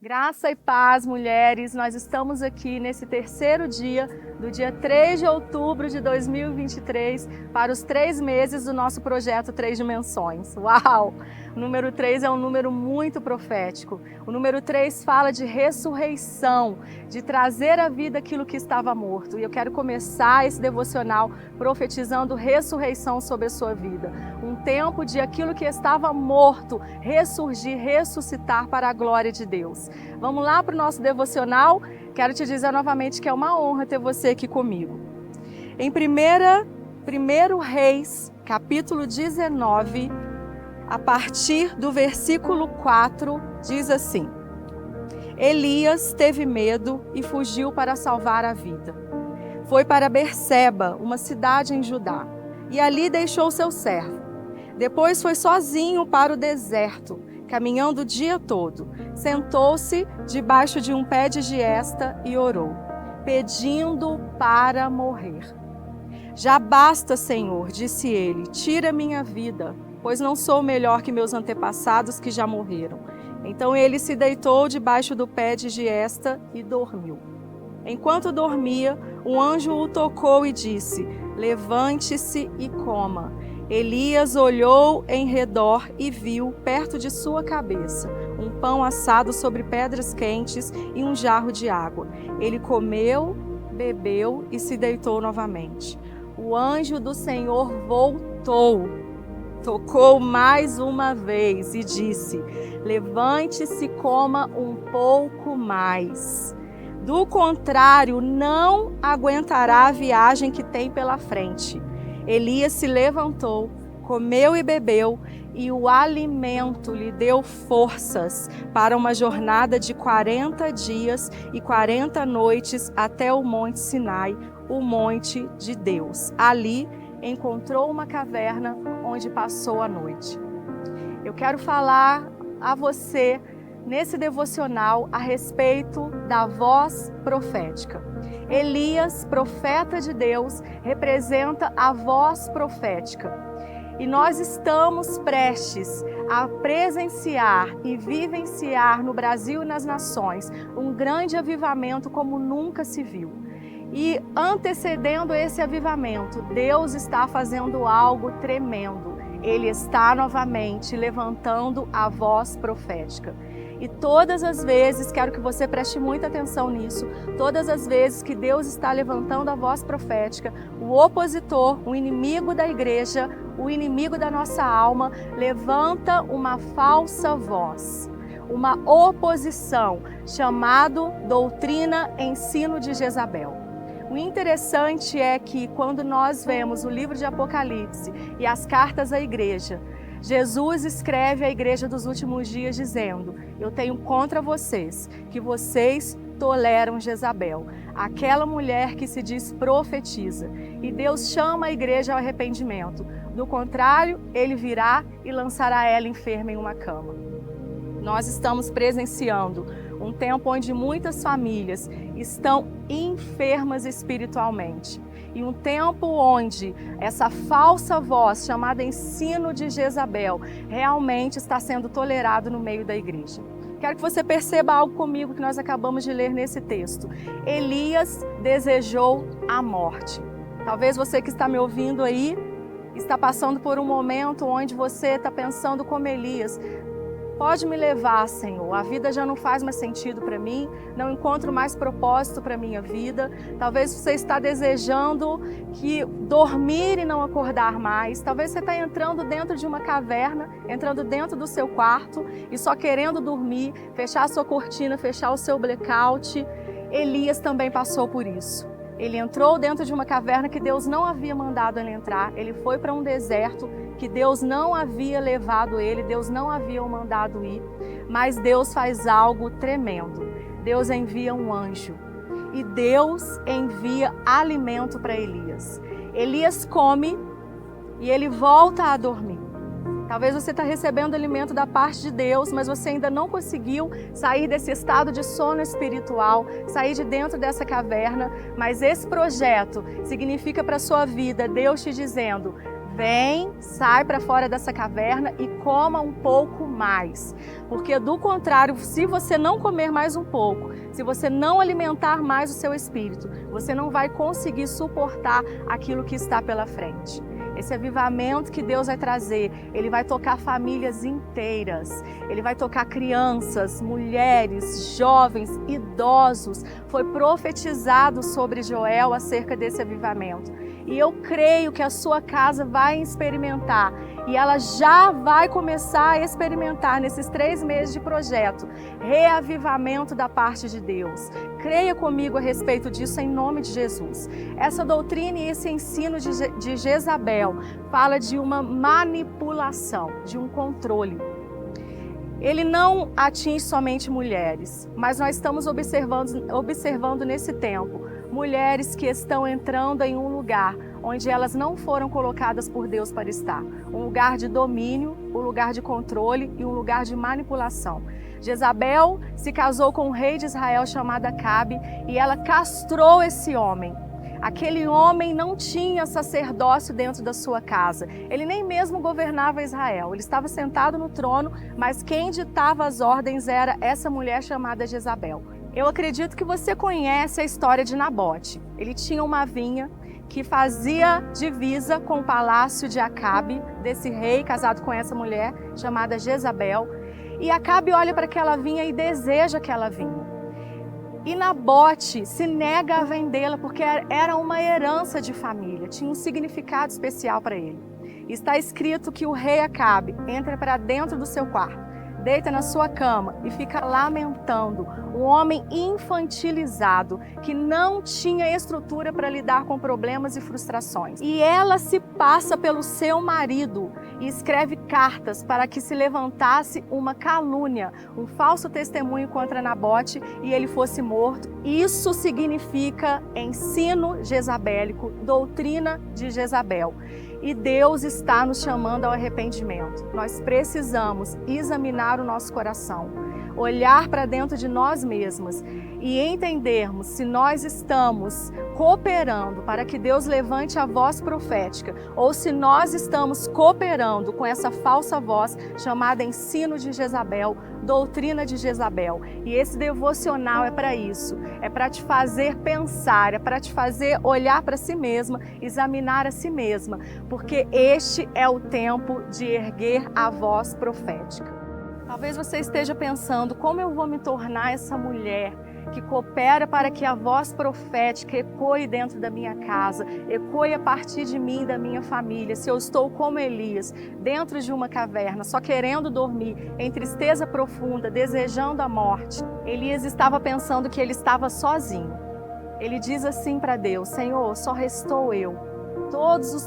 Graça e paz, mulheres. Nós estamos aqui nesse terceiro dia, do dia 3 de outubro de 2023, para os 3 meses do nosso projeto 3 Dimensões. Uau! O número 3 é um número muito profético. O número 3 fala de ressurreição, de trazer à vida aquilo que estava morto. E eu quero começar esse devocional profetizando ressurreição sobre a sua vida. Um tempo de aquilo que estava morto ressurgir, ressuscitar para a glória de Deus. Vamos lá para o nosso devocional? Quero te dizer novamente que é uma honra ter você aqui comigo. Em 1 Reis, capítulo 19, a partir do versículo 4, diz assim: Elias teve medo e fugiu para salvar a vida. Foi para Berseba, uma cidade em Judá, e ali deixou seu servo. Depois foi sozinho para o deserto, caminhando o dia todo. Sentou-se debaixo de um pé de giesta e orou, pedindo para morrer. Já basta, Senhor, disse ele, tira minha vida, pois não sou melhor que meus antepassados que já morreram. Então ele se deitou debaixo do pé de giesta e dormiu. Enquanto dormia, um anjo o tocou e disse: levante-se e coma. Elias olhou em redor e viu, perto de sua cabeça, um pão assado sobre pedras quentes e um jarro de água. Ele comeu, bebeu e se deitou novamente. O anjo do Senhor voltou, tocou mais uma vez e disse: levante-se e coma um pouco mais. Do contrário, não aguentará a viagem que tem pela frente. Elias se levantou, comeu e bebeu, e o alimento lhe deu forças para uma jornada de 40 dias e 40 noites até o Monte Sinai, o monte de Deus. Ali encontrou uma caverna onde passou a noite. Eu quero falar a você nesse devocional a respeito da voz profética. Elias, profeta de Deus, representa a voz profética. E nós estamos prestes a presenciar e vivenciar no Brasil e nas nações um grande avivamento como nunca se viu. E antecedendo esse avivamento, Deus está fazendo algo tremendo. Ele está novamente levantando a voz profética. E todas as vezes, quero que você preste muita atenção nisso, todas as vezes que Deus está levantando a voz profética, o opositor, o inimigo da igreja, o inimigo da nossa alma, levanta uma falsa voz, uma oposição, chamado doutrina, ensino de Jezabel. O interessante é que quando nós vemos o livro de Apocalipse e as cartas à igreja, Jesus escreve à igreja dos últimos dias dizendo: eu tenho contra vocês que vocês toleram Jezabel, aquela mulher que se diz profetiza. E Deus chama a igreja ao arrependimento. Do contrário, ele virá e lançará ela enferma em uma cama. Nós estamos presenciando um tempo onde muitas famílias estão enfermas espiritualmente. E um tempo onde essa falsa voz, chamada ensino de Jezabel, realmente está sendo tolerado no meio da igreja. Quero que você perceba algo comigo que nós acabamos de ler nesse texto. Elias desejou a morte. Talvez você que está me ouvindo aí, está passando por um momento onde você está pensando como Elias: pode me levar, Senhor, a vida já não faz mais sentido para mim, não encontro mais propósito para a minha vida. Talvez você está desejando que dormir e não acordar mais. Talvez você está entrando dentro de uma caverna, entrando dentro do seu quarto e só querendo dormir, fechar a sua cortina, fechar o seu blackout. Elias também passou por isso. Ele entrou dentro de uma caverna que Deus não havia mandado ele entrar. Ele foi para um deserto que Deus não havia levado ele, Deus não havia o mandado ir. Mas Deus faz algo tremendo. Deus envia um anjo e Deus envia alimento para Elias. Elias come e ele volta a dormir. Talvez você está recebendo alimento da parte de Deus, mas você ainda não conseguiu sair desse estado de sono espiritual, sair de dentro dessa caverna. Mas esse projeto significa para a sua vida Deus te dizendo: Vem, sai para fora dessa caverna e coma um pouco mais. Porque do contrário, se você não comer mais um pouco, se você não alimentar mais o seu espírito, você não vai conseguir suportar aquilo que está pela frente. Esse avivamento que Deus vai trazer, Ele vai tocar famílias inteiras, Ele vai tocar crianças, mulheres, jovens, idosos. Foi profetizado sobre Joel acerca desse avivamento. E eu creio que a sua casa vai experimentar, e ela já vai começar a experimentar nesses 3 meses de projeto, reavivamento da parte de Deus. Creia comigo a respeito disso em nome de Jesus. Essa doutrina e esse ensino de Jezabel fala de uma manipulação, de um controle. Ele não atinge somente mulheres, mas nós estamos observando nesse tempo mulheres que estão entrando em um lugar onde elas não foram colocadas por Deus para estar. Um lugar de domínio, um lugar de controle e um lugar de manipulação. Jezabel se casou com um rei de Israel chamado Acabe e ela castrou esse homem. Aquele homem não tinha sacerdócio dentro da sua casa. Ele nem mesmo governava Israel. Ele estava sentado no trono, mas quem ditava as ordens era essa mulher chamada Jezabel. Eu acredito que você conhece a história de Nabote. Ele tinha uma vinha que fazia divisa com o palácio de Acabe, desse rei casado com essa mulher chamada Jezabel. E Acabe olha para aquela vinha e deseja aquela vinha. E Nabote se nega a vendê-la porque era uma herança de família, tinha um significado especial para ele. E está escrito que o rei Acabe entra para dentro do seu quarto, deita na sua cama e fica lamentando, um homem infantilizado que não tinha estrutura para lidar com problemas e frustrações. E ela se passa pelo seu marido e escreve cartas para que se levantasse uma calúnia, um falso testemunho contra Nabote e ele fosse morto. Isso significa ensino jezabélico, doutrina de Jezabel. E Deus está nos chamando ao arrependimento. Nós precisamos examinar o nosso coração, olhar para dentro de nós mesmos e entendermos se nós estamos cooperando para que Deus levante a voz profética ou se nós estamos cooperando com essa falsa voz chamada ensino de Jezabel, doutrina de Jezabel. E esse devocional é para isso, é para te fazer pensar, é para te fazer olhar para si mesma, examinar a si mesma, porque este é o tempo de erguer a voz profética. Talvez você esteja pensando, como eu vou me tornar essa mulher que coopera para que a voz profética ecoe dentro da minha casa, ecoe a partir de mim e da minha família, se eu estou como Elias, dentro de uma caverna, só querendo dormir, em tristeza profunda, desejando a morte. Elias estava pensando que ele estava sozinho. Ele diz assim para Deus: Senhor, só restou eu.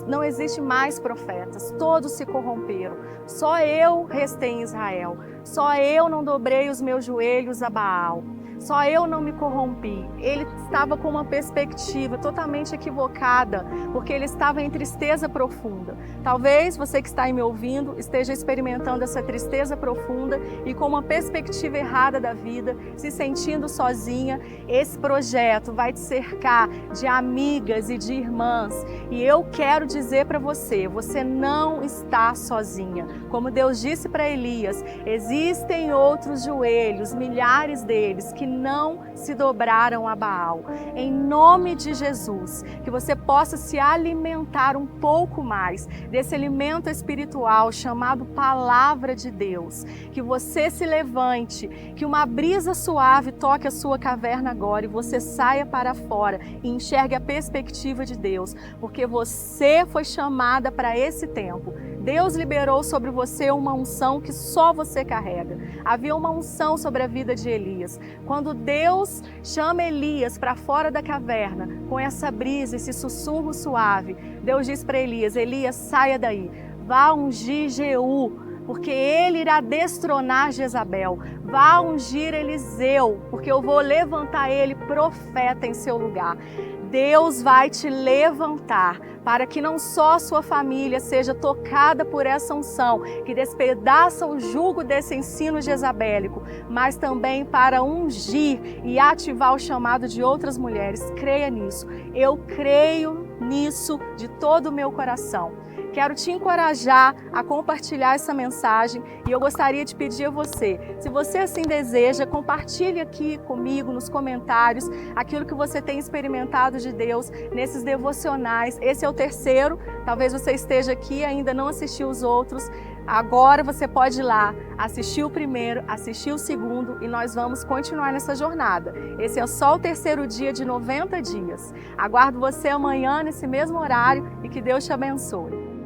Não existe mais profetas, todos se corromperam. Só eu restei em Israel. Só eu não dobrei os meus joelhos a Baal. Só eu não me corrompi. Ele estava com uma perspectiva totalmente equivocada, porque ele estava em tristeza profunda. Talvez você que está aí me ouvindo esteja experimentando essa tristeza profunda e com uma perspectiva errada da vida, se sentindo sozinha. Esse projeto vai te cercar de amigas e de irmãs. E eu quero dizer para você, você não está sozinha. Como Deus disse para Elias, existem outros joelhos, milhares deles, que não se dobraram a Baal. Em nome de Jesus, que você possa se alimentar um pouco mais desse alimento espiritual chamado Palavra de Deus. Que você se levante, que uma brisa suave toque a sua caverna agora e você saia para fora e enxergue a perspectiva de Deus, porque você foi chamada para esse tempo. Deus liberou sobre você uma unção que só você carrega. Havia uma unção sobre a vida de Elias. Quando Deus chama Elias para fora da caverna, com essa brisa, esse sussurro suave, Deus diz para Elias: Elias, saia daí, vá ungir Jeú, porque ele irá destronar Jezabel. Vá ungir Eliseu, porque eu vou levantar ele profeta em seu lugar. Deus vai te levantar para que não só a sua família seja tocada por essa unção, que despedaça o jugo desse ensino jezabélico, mas também para ungir e ativar o chamado de outras mulheres. Creia nisso. Eu creio nisso de todo o meu coração. Quero te encorajar a compartilhar essa mensagem e eu gostaria de pedir a você, se você assim deseja, compartilhe aqui comigo nos comentários aquilo que você tem experimentado de Deus nesses devocionais. Esse é o terceiro, talvez você esteja aqui e ainda não assistiu os outros. Agora você pode ir lá, assistir o primeiro, assistir o segundo e nós vamos continuar nessa jornada. Esse é só o terceiro dia de 90 dias. Aguardo você amanhã nesse mesmo horário e que Deus te abençoe.